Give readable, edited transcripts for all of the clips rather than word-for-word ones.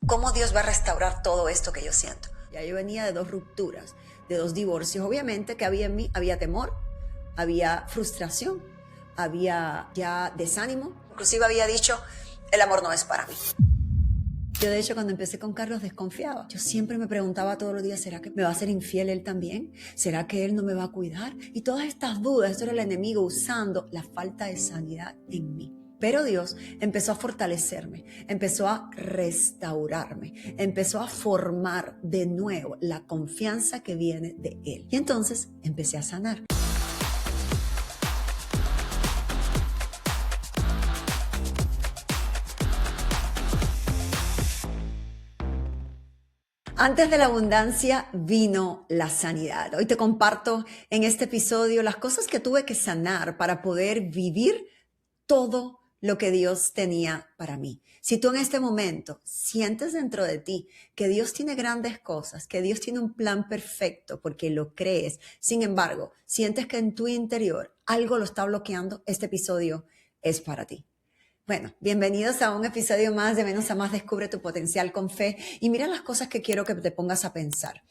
¿Cómo Dios va a restaurar todo esto que yo siento? Ya yo venía de 2 rupturas, de 2 divorcios. Obviamente que había en mí, había temor, había frustración, había ya desánimo. Inclusive había dicho, el amor no es para mí. Yo de hecho cuando empecé con Carlos desconfiaba. Yo siempre me preguntaba todos los días, ¿será que me va a ser infiel él también? ¿Será que él no me va a cuidar? Y todas estas dudas, esto era el enemigo usando la falta de sanidad en mí. Pero Dios empezó a fortalecerme, empezó a restaurarme, empezó a formar de nuevo la confianza que viene de Él. Y entonces empecé a sanar. Antes de la abundancia vino la sanidad. Hoy te comparto en este episodio las cosas que tuve que sanar para poder vivir todo lo que Dios tenía para mí. Si tú en este momento sientes dentro de ti que Dios tiene grandes cosas, que Dios tiene un plan perfecto porque lo crees, sin embargo, sientes que en tu interior algo lo está bloqueando, este episodio es para ti. Bueno, bienvenidos a un episodio más de Menos a Más, descubre tu potencial con fe. Y mira las cosas que quiero que te pongas a pensar.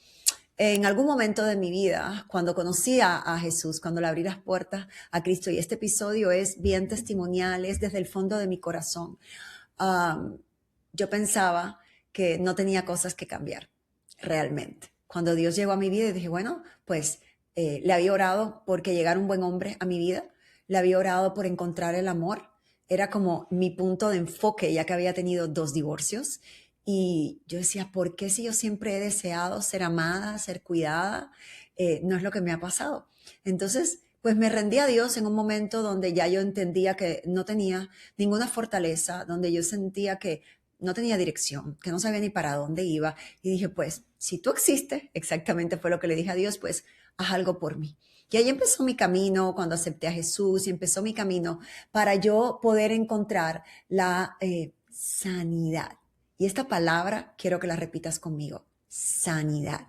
En algún momento de mi vida, cuando conocí a Jesús, cuando le abrí las puertas a Cristo, y este episodio es bien testimonial, es desde el fondo de mi corazón, yo pensaba que no tenía cosas que cambiar realmente. Cuando Dios llegó a mi vida, dije, bueno, pues le había orado porque llegara un buen hombre a mi vida, le había orado por encontrar el amor. Era como mi punto de enfoque, ya que había tenido 2 divorcios. Y yo decía, ¿por qué si yo siempre he deseado ser amada, ser cuidada? No es lo que me ha pasado. Entonces, pues me rendí a Dios en un momento donde ya yo entendía que no tenía ninguna fortaleza, donde yo sentía que no tenía dirección, que no sabía ni para dónde iba. Y dije, pues, si tú existes, exactamente fue lo que le dije a Dios, pues, haz algo por mí. Y ahí empezó mi camino cuando acepté a Jesús y empezó mi camino para yo poder encontrar la sanidad. Y esta palabra quiero que la repitas conmigo, sanidad.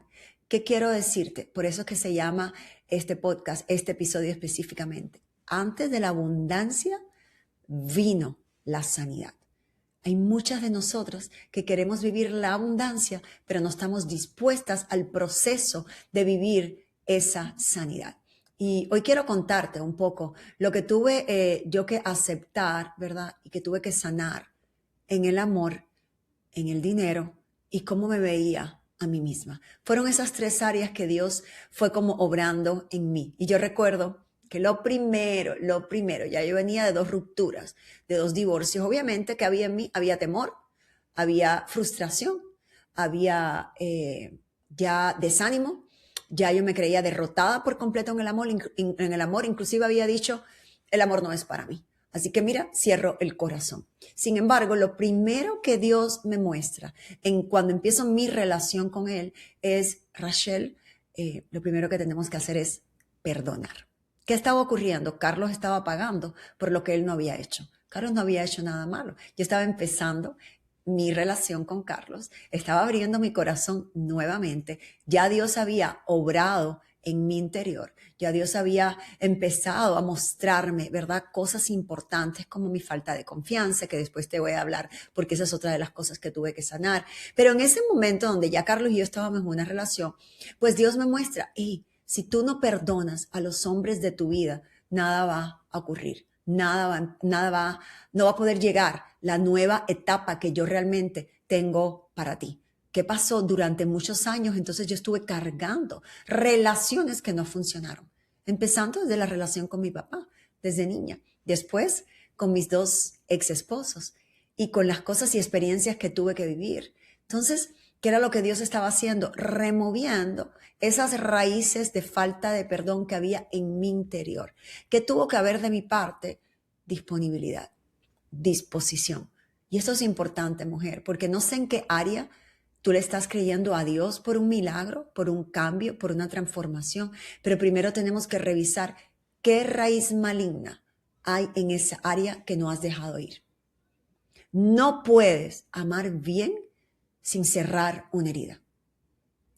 ¿Qué quiero decirte? Por eso es que se llama este podcast, este episodio específicamente. Antes de la abundancia vino la sanidad. Hay muchas de nosotras que queremos vivir la abundancia, pero no estamos dispuestas al proceso de vivir esa sanidad. Y hoy quiero contarte un poco lo que tuve yo que aceptar, ¿verdad? Y que tuve que sanar en el amor, en el dinero y cómo me veía a mí misma. Fueron esas 3 áreas que Dios fue como obrando en mí. Y yo recuerdo que lo primero, ya yo venía de 2 rupturas, de 2 divorcios. Obviamente que había en mí, había temor, había frustración, había ya desánimo, ya yo me creía derrotada por completo en el amor, inclusive había dicho, el amor no es para mí. Así que mira, cierro el corazón. Sin embargo, lo primero que Dios me muestra cuando empiezo mi relación con Él es, Rachel, lo primero que tenemos que hacer es perdonar. ¿Qué estaba ocurriendo? Carlos estaba pagando por lo que él no había hecho. Carlos no había hecho nada malo. Yo estaba empezando mi relación con Carlos, estaba abriendo mi corazón nuevamente. Ya Dios había obrado en mi interior. Ya Dios había empezado a mostrarme, ¿verdad? Cosas importantes como mi falta de confianza, que después te voy a hablar, porque esa es otra de las cosas que tuve que sanar. Pero en ese momento donde ya Carlos y yo estábamos en una relación, pues Dios me muestra, hey, si tú no perdonas a los hombres de tu vida, nada va a ocurrir. No va a poder llegar la nueva etapa que yo realmente tengo para ti. ¿Qué pasó durante muchos años? Entonces yo estuve cargando relaciones que no funcionaron. Empezando desde la relación con mi papá, desde niña. Después con mis 2 ex esposos y con las cosas y experiencias que tuve que vivir. Entonces, ¿qué era lo que Dios estaba haciendo? Removiendo esas raíces de falta de perdón que había en mi interior. ¿Qué tuvo que haber de mi parte? Disponibilidad, disposición. Y eso es importante, mujer, porque no sé en qué área tú le estás creyendo a Dios por un milagro, por un cambio, por una transformación, pero primero tenemos que revisar qué raíz maligna hay en esa área que no has dejado ir. No puedes amar bien sin cerrar una herida.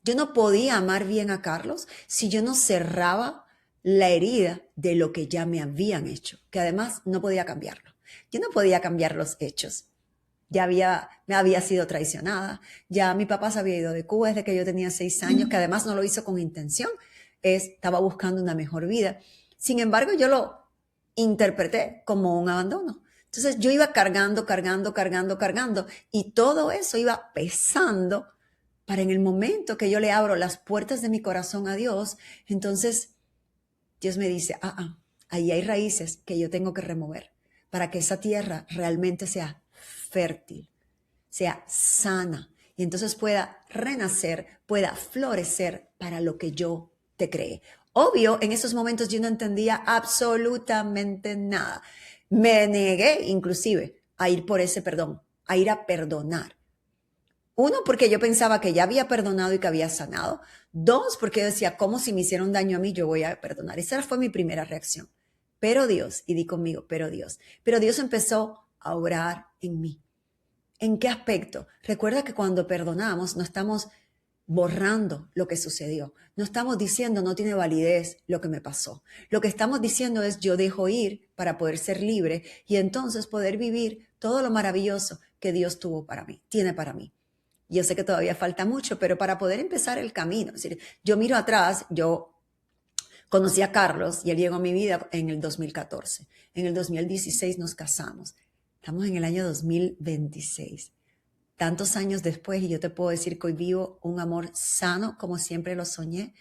Yo no podía amar bien a Carlos si yo no cerraba la herida de lo que ya me habían hecho, que además no podía cambiarlo. Yo no podía cambiar los hechos. me había sido traicionada, ya mi papá se había ido de Cuba desde que yo tenía 6 años, que además no lo hizo con intención, estaba buscando una mejor vida. Sin embargo, yo lo interpreté como un abandono. Entonces yo iba cargando, cargando, cargando, cargando, y todo eso iba pesando para en el momento que yo le abro las puertas de mi corazón a Dios, entonces Dios me dice, ahí hay raíces que yo tengo que remover para que esa tierra realmente sea fértil, sea sana, y entonces pueda renacer, pueda florecer para lo que yo te creé. Obvio, en esos momentos yo no entendía absolutamente nada. Me negué inclusive a ir por ese perdón, a ir a perdonar. Uno, porque yo pensaba que ya había perdonado y que había sanado. Dos, porque yo decía, ¿cómo si me hicieron daño a mí yo voy a perdonar? Esa fue mi primera reacción. Pero Dios, y di conmigo, pero Dios empezó a obrar en mí. ¿En qué aspecto? Recuerda que cuando perdonamos no estamos borrando lo que sucedió. No estamos diciendo no tiene validez lo que me pasó. Lo que estamos diciendo es yo dejo ir para poder ser libre y entonces poder vivir todo lo maravilloso que Dios tuvo para mí, tiene para mí. Yo sé que todavía falta mucho, pero para poder empezar el camino, es decir, yo miro atrás, yo conocí a Carlos y él llegó a mi vida en el 2014. En el 2016 nos casamos. Estamos en el año 2026. Tantos años después, y yo te puedo decir que hoy vivo un amor sano como siempre lo soñé,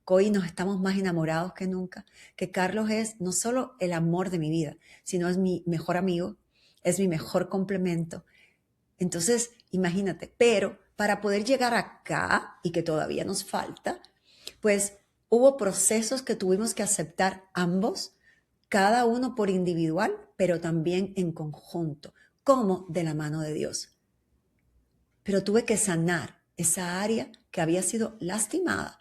que hoy nos estamos más enamorados que nunca, que Carlos es no solo el amor de mi vida, sino es mi mejor amigo, es mi mejor complemento. Entonces, imagínate, pero para poder llegar acá, y que todavía nos falta, pues hubo procesos que tuvimos que aceptar ambos, cada uno por individual, pero también en conjunto, como de la mano de Dios. Pero tuve que sanar esa área que había sido lastimada,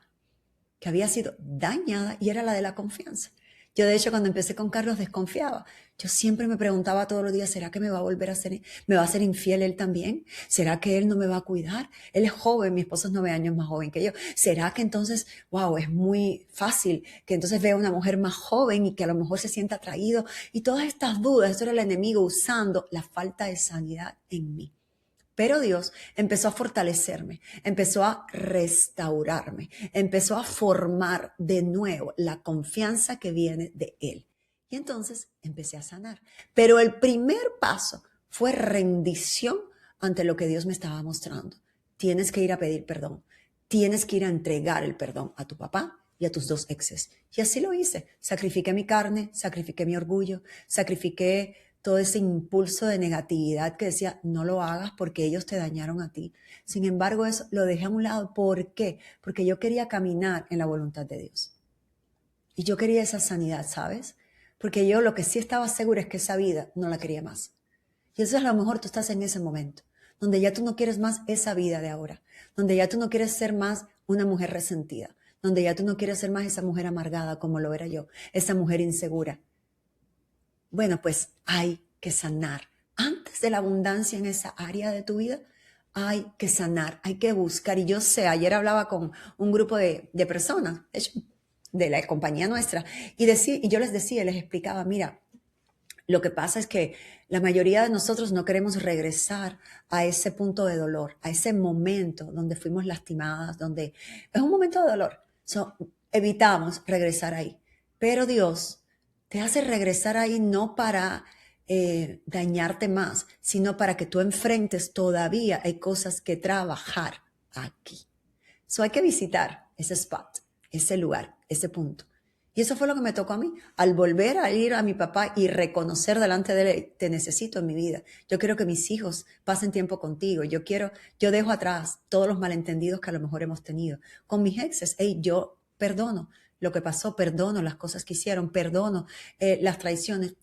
que había sido dañada, y era la de la confianza. Yo, de hecho, cuando empecé con Carlos desconfiaba. Yo siempre me preguntaba todos los días, ¿será que me va a volver a ser, me va a ser infiel él también? ¿Será que él no me va a cuidar? Él es joven, mi esposo es 9 años más joven que yo. ¿Será que entonces, wow, es muy fácil que entonces vea una mujer más joven y que a lo mejor se sienta atraído? Y todas estas dudas, eso era el enemigo usando la falta de sanidad en mí. Pero Dios empezó a fortalecerme, empezó a restaurarme, empezó a formar de nuevo la confianza que viene de Él. Y entonces empecé a sanar. Pero el primer paso fue rendición ante lo que Dios me estaba mostrando. Tienes que ir a pedir perdón. Tienes que ir a entregar el perdón a tu papá y a tus 2 exes. Y así lo hice. Sacrifiqué mi carne, sacrifiqué mi orgullo, sacrifiqué todo ese impulso de negatividad que decía, no lo hagas porque ellos te dañaron a ti. Sin embargo, eso lo dejé a un lado. ¿Por qué? Porque yo quería caminar en la voluntad de Dios. Y yo quería esa sanidad, ¿sabes? Porque yo lo que sí estaba segura es que esa vida no la quería más. Y eso es, a lo mejor tú estás en ese momento, donde ya tú no quieres más esa vida de ahora, donde ya tú no quieres ser más una mujer resentida, donde ya tú no quieres ser más esa mujer amargada como lo era yo, esa mujer insegura. Bueno, pues hay que sanar. Antes de la abundancia en esa área de tu vida, hay que sanar, hay que buscar. Y yo sé, ayer hablaba con un grupo de personas, de hecho, de la compañía nuestra, y yo les decía, les explicaba, mira, lo que pasa es que la mayoría de nosotros no queremos regresar a ese punto de dolor, a ese momento donde fuimos lastimadas, donde es un momento de dolor. Evitamos regresar ahí. Pero Dios te hace regresar ahí no para dañarte más, sino para que tú enfrentes todavía hay cosas que trabajar aquí. Hay que visitar ese spot, ese lugar, ese punto. Y eso fue lo que me tocó a mí, al volver a ir a mi papá y reconocer delante de él, te necesito en mi vida. Yo quiero que mis hijos pasen tiempo contigo. Yo dejo atrás todos los malentendidos que a lo mejor hemos tenido. Con mis exes, yo perdono lo que pasó, perdono las cosas que hicieron, perdono las traiciones,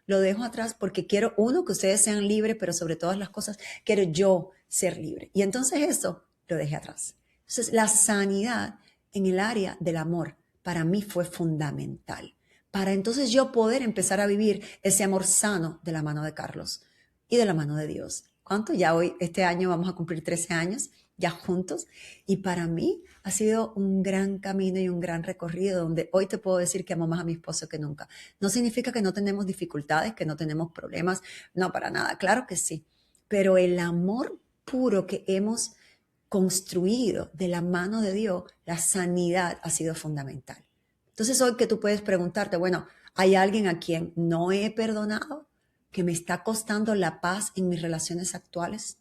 lo dejo atrás porque quiero, uno, que ustedes sean libres, pero sobre todas las cosas, quiero yo ser libre. Y entonces eso lo dejé atrás. Entonces, la sanidad en el área del amor para mí fue fundamental. Para entonces yo poder empezar a vivir ese amor sano de la mano de Carlos y de la mano de Dios. ¿Cuánto? Ya hoy, este año vamos a cumplir 13 años ya juntos. Y para mí ha sido un gran camino y un gran recorrido donde hoy te puedo decir que amo más a mi esposo que nunca. No significa que no tenemos dificultades, que no tenemos problemas. No, para nada. Claro que sí. pero el amor puro que hemos construido de la mano de Dios, la sanidad ha sido fundamental. Entonces hoy que tú puedes preguntarte, bueno, ¿hay alguien a quien no he perdonado que me está costando la paz en mis relaciones actuales?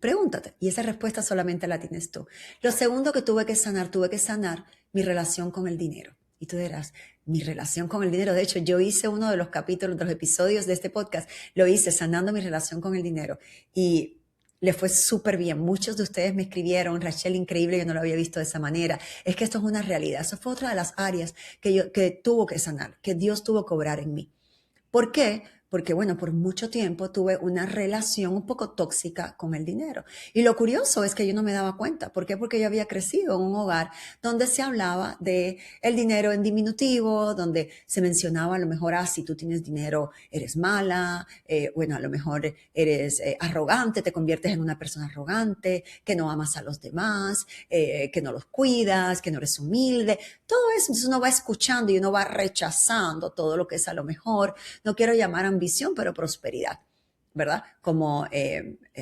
Pregúntate, y esa respuesta solamente la tienes tú. Lo segundo que tuve que sanar mi relación con el dinero. Y tú dirás, mi relación con el dinero. De hecho, yo hice uno de los capítulos, de los episodios de este podcast, lo hice sanando mi relación con el dinero. Y le fue súper bien. Muchos de ustedes me escribieron, Rachel, increíble, yo no lo había visto de esa manera. Es que esto es una realidad. Eso fue otra de las áreas que tuvo que sanar, que Dios tuvo que obrar en mí. ¿Por qué? Porque, bueno, por mucho tiempo tuve una relación un poco tóxica con el dinero. Y lo curioso es que yo no me daba cuenta. ¿Por qué? Porque yo había crecido en un hogar donde se hablaba de el dinero en diminutivo, donde se mencionaba a lo mejor, si tú tienes dinero, eres mala, bueno, a lo mejor eres arrogante, te conviertes en una persona arrogante, que no amas a los demás, que no los cuidas, que no eres humilde. Todo eso, entonces uno va escuchando y uno va rechazando todo lo que es a lo mejor, no quiero llamar ambición, pero prosperidad, ¿verdad? Como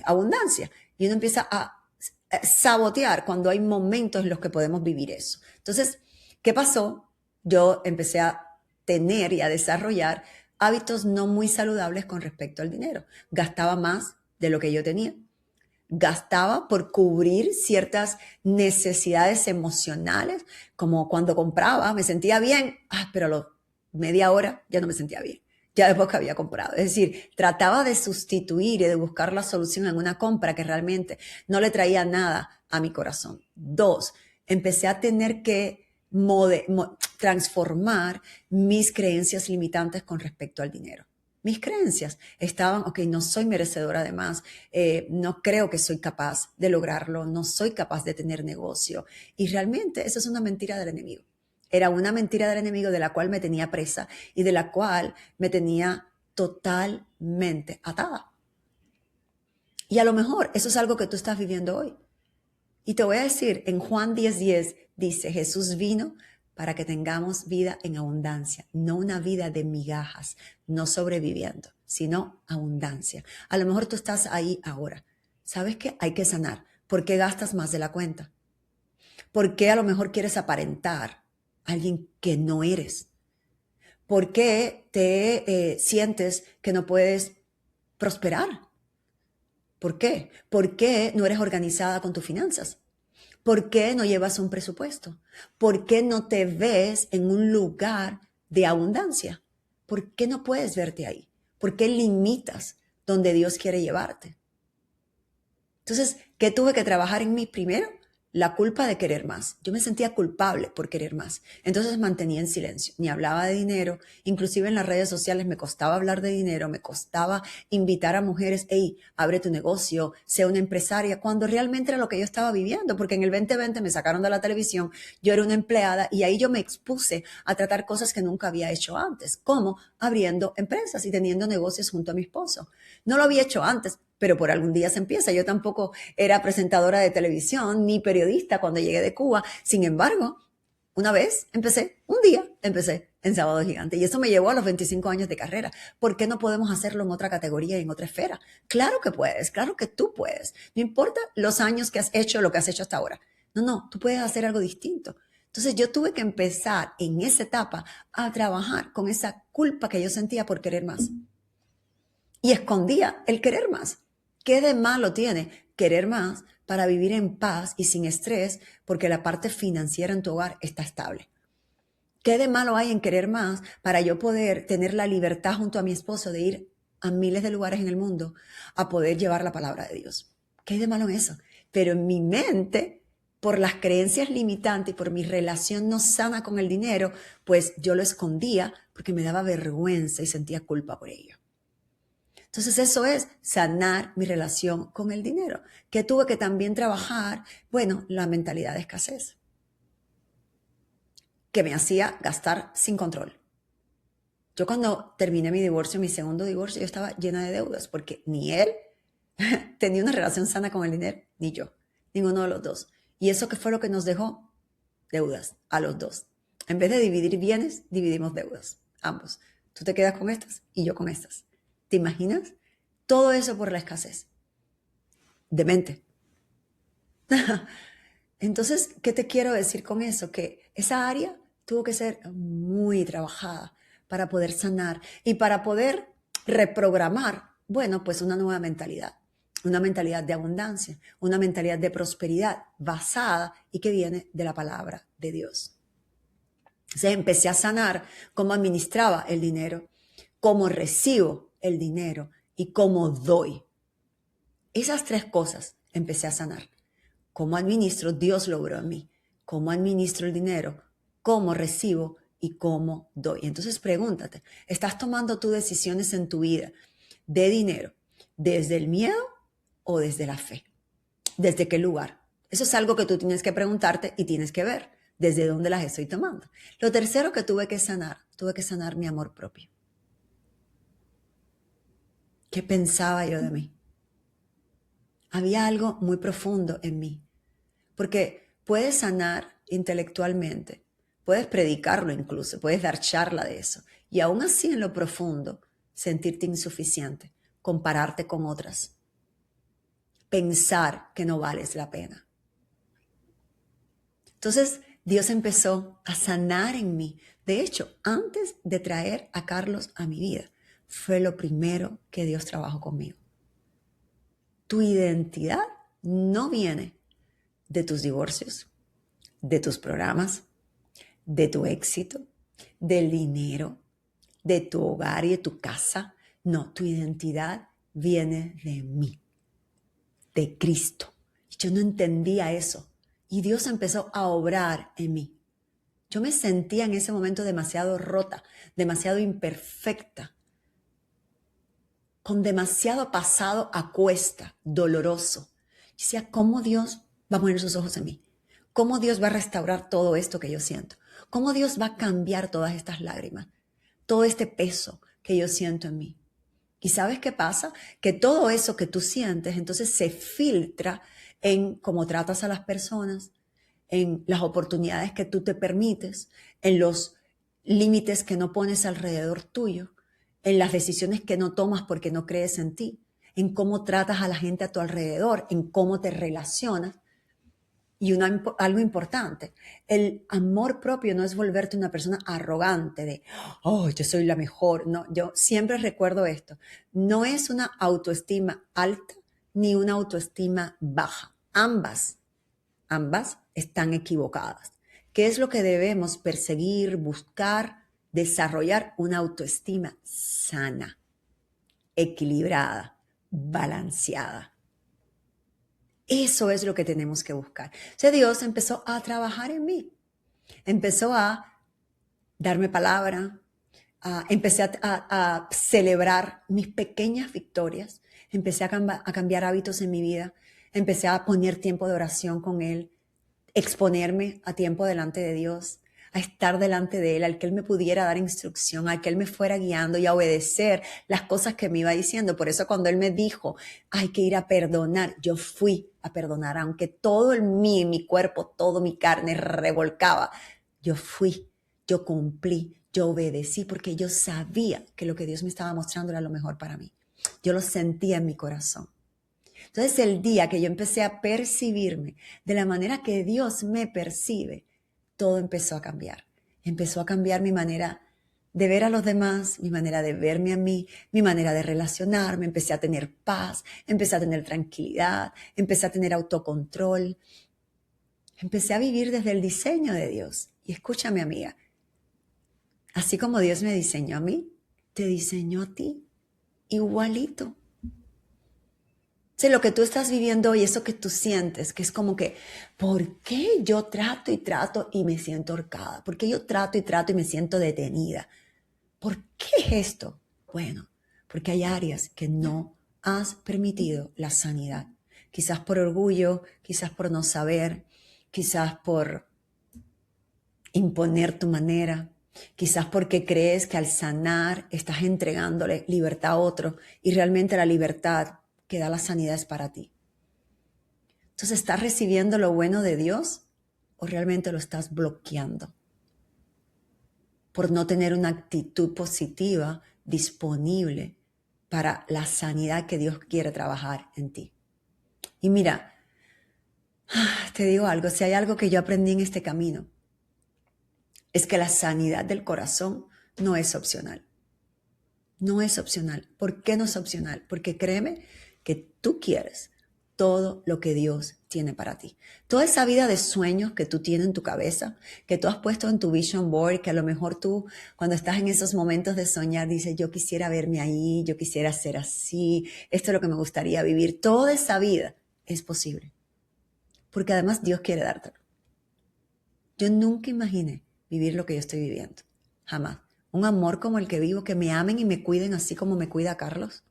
abundancia. Y uno empieza a sabotear cuando hay momentos en los que podemos vivir eso. Entonces, ¿qué pasó? Yo empecé a tener y a desarrollar hábitos no muy saludables con respecto al dinero. Gastaba más de lo que yo tenía. Gastaba por cubrir ciertas necesidades emocionales, como cuando compraba, me sentía bien, pero a la media hora ya no me sentía bien, ya después que había comprado. Es decir, trataba de sustituir y de buscar la solución en una compra que realmente no le traía nada a mi corazón. Dos, empecé a tener que transformar mis creencias limitantes con respecto al dinero. Mis creencias estaban, ok, no soy merecedora de más, no creo que soy capaz de lograrlo, no soy capaz de tener negocio. Y realmente eso es una mentira del enemigo. Era una mentira del enemigo de la cual me tenía presa y de la cual me tenía totalmente atada. Y a lo mejor eso es algo que tú estás viviendo hoy. Y te voy a decir, en Juan 10:10 dice, Jesús vino para que tengamos vida en abundancia, no una vida de migajas, no sobreviviendo, sino abundancia. A lo mejor tú estás ahí ahora. ¿Sabes qué? Hay que sanar. ¿Por qué gastas más de la cuenta? ¿Por qué a lo mejor quieres aparentar a alguien que no eres? ¿Por qué te sientes que no puedes prosperar? ¿Por qué? ¿Por qué no eres organizada con tus finanzas? ¿Por qué no llevas un presupuesto? ¿Por qué no te ves en un lugar de abundancia? ¿Por qué no puedes verte ahí? ¿Por qué limitas donde Dios quiere llevarte? Entonces, ¿qué tuve que trabajar en mí primero? La culpa de querer más. Yo me sentía culpable por querer más. Entonces mantenía en silencio. Ni hablaba de dinero. Inclusive en las redes sociales me costaba hablar de dinero. Me costaba invitar a mujeres, hey, abre tu negocio, sea una empresaria, cuando realmente era lo que yo estaba viviendo. Porque en el 2020 me sacaron de la televisión. Yo era una empleada y ahí yo me expuse a tratar cosas que nunca había hecho antes, como abriendo empresas y teniendo negocios junto a mi esposo. No lo había hecho antes, pero por algún día se empieza. Yo tampoco era presentadora de televisión ni periodista cuando llegué de Cuba. Sin embargo, un día empecé en Sábado Gigante y eso me llevó a los 25 años de carrera. ¿Por qué no podemos hacerlo en otra categoría y en otra esfera? Claro que puedes, claro que tú puedes. No importa los años que has hecho, lo que has hecho hasta ahora. No, tú puedes hacer algo distinto. Entonces yo tuve que empezar en esa etapa a trabajar con esa culpa que yo sentía por querer más. Y escondía el querer más. ¿Qué de malo tiene querer más para vivir en paz y sin estrés porque la parte financiera en tu hogar está estable? ¿Qué de malo hay en querer más para yo poder tener la libertad junto a mi esposo de ir a miles de lugares en el mundo a poder llevar la palabra de Dios? ¿Qué hay de malo en eso? Pero en mi mente, por las creencias limitantes y por mi relación no sana con el dinero, pues yo lo escondía porque me daba vergüenza y sentía culpa por ello. Entonces eso es sanar mi relación con el dinero, que tuve que también trabajar, bueno, la mentalidad de escasez, que me hacía gastar sin control. Yo cuando terminé mi divorcio, mi segundo divorcio, yo estaba llena de deudas, porque ni él tenía una relación sana con el dinero, ni yo, ninguno de los dos. Y eso que fue lo que nos dejó deudas a los dos. En vez de dividir bienes, dividimos deudas, ambos. Tú te quedas con estas y yo con estas. ¿Te imaginas? Todo eso por la escasez. demente. Entonces, ¿qué te quiero decir con eso? Que esa área tuvo que ser muy trabajada para poder sanar y para poder reprogramar, bueno, pues una mentalidad de abundancia, una mentalidad de prosperidad basada y que viene de la palabra de Dios. Entonces empecé a sanar cómo administraba el dinero, cómo recibo el dinero y cómo doy. Esas tres cosas empecé a sanar. Cómo administro, Dios lo obró en mí. Cómo administro el dinero, cómo recibo y cómo doy. Entonces pregúntate, ¿estás tomando tus decisiones en tu vida de dinero desde el miedo o desde la fe? ¿Desde qué lugar? Eso es algo que tú tienes que preguntarte y tienes que ver desde dónde las estoy tomando. Lo tercero que tuve que sanar mi amor propio. ¿Qué pensaba yo de mí? Había algo muy profundo en mí, porque puedes sanar intelectualmente, puedes predicarlo incluso, puedes dar charla de eso, y aún así en lo profundo sentirte insuficiente, compararte con otras, pensar que no vales la pena. Entonces Dios empezó a sanar en mí. De hecho, antes de traer a Carlos a mi vida, fue lo primero que Dios trabajó conmigo. Tu identidad no viene de tus divorcios, de tus programas, de tu éxito, del dinero, de tu hogar y de tu casa. No, tu identidad viene de mí, de Cristo. Yo no entendía eso. Y Dios empezó a obrar en mí. Yo me sentía en ese momento demasiado rota, demasiado imperfecta, con demasiado pasado a cuesta, doloroso. Yo decía, ¿cómo Dios va a poner sus ojos en mí? ¿Cómo Dios va a restaurar todo esto que yo siento? ¿Cómo Dios va a cambiar todas estas lágrimas? Todo este peso que yo siento en mí. ¿Y sabes qué pasa? Que todo eso que tú sientes entonces se filtra en cómo tratas a las personas, en las oportunidades que tú te permites, en los límites que no pones alrededor tuyo, en las decisiones que no tomas porque no crees en ti, en cómo tratas a la gente a tu alrededor, en cómo te relacionas. Y algo importante, el amor propio no es volverte una persona arrogante de, oh, yo soy la mejor. No, yo siempre recuerdo esto. No es una autoestima alta ni una autoestima baja. Ambas están equivocadas. ¿Qué es lo que debemos perseguir, buscar, desarrollar? Una autoestima sana, equilibrada, balanceada. Eso es lo que tenemos que buscar. O sea, Dios empezó a trabajar en mí. Empezó a darme palabra. Empecé a celebrar mis pequeñas victorias. Empecé a cambiar hábitos en mi vida. Empecé a poner tiempo de oración con Él. Exponerme a tiempo delante de Dios. A estar delante de Él, al que Él me pudiera dar instrucción, al que Él me fuera guiando y a obedecer las cosas que me iba diciendo. Por eso cuando Él me dijo, hay que ir a perdonar, yo fui a perdonar, aunque todo en mí, mi cuerpo, todo mi carne revolcaba. Yo fui, yo cumplí, yo obedecí porque yo sabía que lo que Dios me estaba mostrando era lo mejor para mí. Yo lo sentía en mi corazón. Entonces el día que yo empecé a percibirme de la manera que Dios me percibe, todo empezó a cambiar. Empezó a cambiar mi manera de ver a los demás, mi manera de verme a mí, mi manera de relacionarme. Empecé a tener paz, empecé a tener tranquilidad, empecé a tener autocontrol. Empecé a vivir desde el diseño de Dios. Y escúchame, amiga, así como Dios me diseñó a mí, te diseñó a ti igualito. Lo que tú estás viviendo hoy, eso que tú sientes, que es como que, ¿por qué yo trato y me siento ahorcada? ¿Por qué yo trato y me siento detenida? ¿Por qué es esto? Bueno, porque hay áreas que no has permitido la sanidad. Quizás por orgullo, quizás por no saber, quizás por imponer tu manera, quizás porque crees que al sanar estás entregándole libertad a otro y realmente la libertad que da la sanidad es para ti. Entonces, ¿estás recibiendo lo bueno de Dios o realmente lo estás bloqueando por no tener una actitud positiva disponible para la sanidad que Dios quiere trabajar en ti? Y mira, te digo algo, si hay algo que yo aprendí en este camino, es que la sanidad del corazón no es opcional. No es opcional. ¿Por qué no es opcional? Porque créeme que tú quieres todo lo que Dios tiene para ti. Toda esa vida de sueños que tú tienes en tu cabeza, que tú has puesto en tu vision board, que a lo mejor tú cuando estás en esos momentos de soñar dices, yo quisiera verme ahí, yo quisiera ser así, esto es lo que me gustaría vivir. Toda esa vida es posible. Porque además Dios quiere dártelo. Yo nunca imaginé vivir lo que yo estoy viviendo. Jamás. Un amor como el que vivo, que me amen y me cuiden así como me cuida Carlos.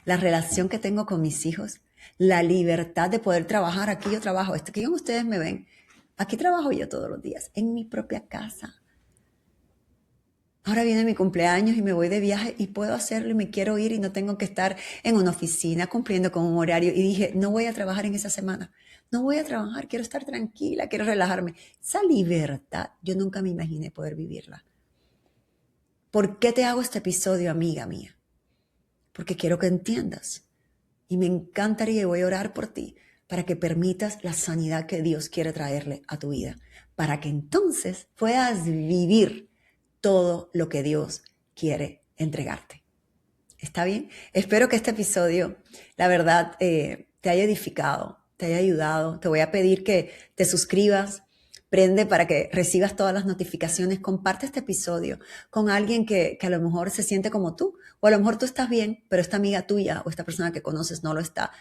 La relación que tengo con mis hijos. La libertad de poder trabajar. Aquí yo trabajo. Aquí como ustedes me ven. Aquí trabajo yo todos los días. En mi propia casa. Ahora viene mi cumpleaños y me voy de viaje y puedo hacerlo y me quiero ir y no tengo que estar en una oficina cumpliendo con un horario. Y dije, no voy a trabajar en esa semana. No voy a trabajar, quiero estar tranquila, quiero relajarme. Esa libertad, yo nunca me imaginé poder vivirla. ¿Por qué te hago este episodio, amiga mía? Porque quiero que entiendas. Y me encantaría y voy a orar por ti para que permitas la sanidad que Dios quiere traerle a tu vida. Para que entonces puedas vivir todo lo que Dios quiere entregarte. ¿Está bien? Espero que este episodio, la verdad, te haya edificado, te haya ayudado. Te voy a pedir que te suscribas, prende para que recibas todas las notificaciones. Comparte este episodio con alguien que a lo mejor se siente como tú. O a lo mejor tú estás bien, pero esta amiga tuya o esta persona que conoces no lo está.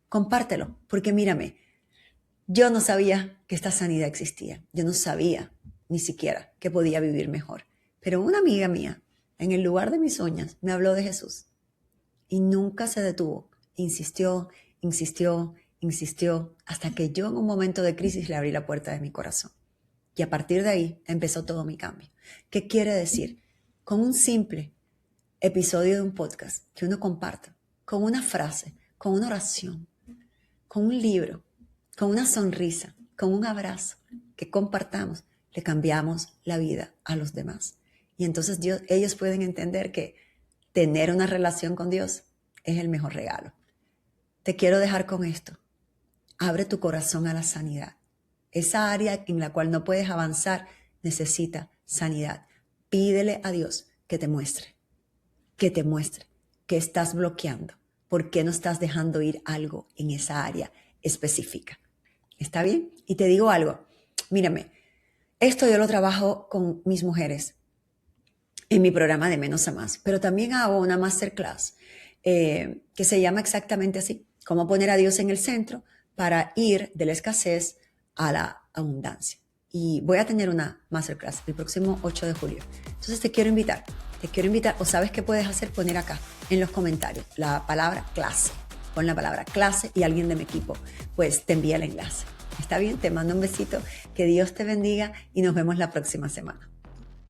Compártelo, porque mírame, yo no sabía que esta sanidad existía. Yo no sabía ni siquiera que podía vivir mejor. Pero una amiga mía, en el lugar de mis uñas, me habló de Jesús. Y nunca se detuvo. Insistió, insistió, insistió, hasta que yo en un momento de crisis le abrí la puerta de mi corazón. Y a partir de ahí empezó todo mi cambio. ¿Qué quiere decir? Con un simple episodio de un podcast que uno comparta, con una frase, con una oración, con un libro, con una sonrisa, con un abrazo que compartamos, le cambiamos la vida a los demás. Y entonces ellos pueden entender que tener una relación con Dios es el mejor regalo. Te quiero dejar con esto. Abre tu corazón a la sanidad. Esa área en la cual no puedes avanzar necesita sanidad. Pídele a Dios que te muestre qué estás bloqueando, por qué no estás dejando ir algo en esa área específica. ¿Está bien? Y te digo algo, mírame, esto yo lo trabajo con mis mujeres en mi programa de Menos a Más, pero también hago una masterclass que se llama exactamente así, cómo poner a Dios en el centro para ir de la escasez a la abundancia. Y voy a tener una masterclass el próximo 8 de julio. Entonces te quiero invitar, o sabes qué puedes hacer, poner acá en los comentarios la palabra clase. Pon la palabra clase y alguien de mi equipo pues te envía el enlace. ¿Está bien? Te mando un besito, que Dios te bendiga y nos vemos la próxima semana.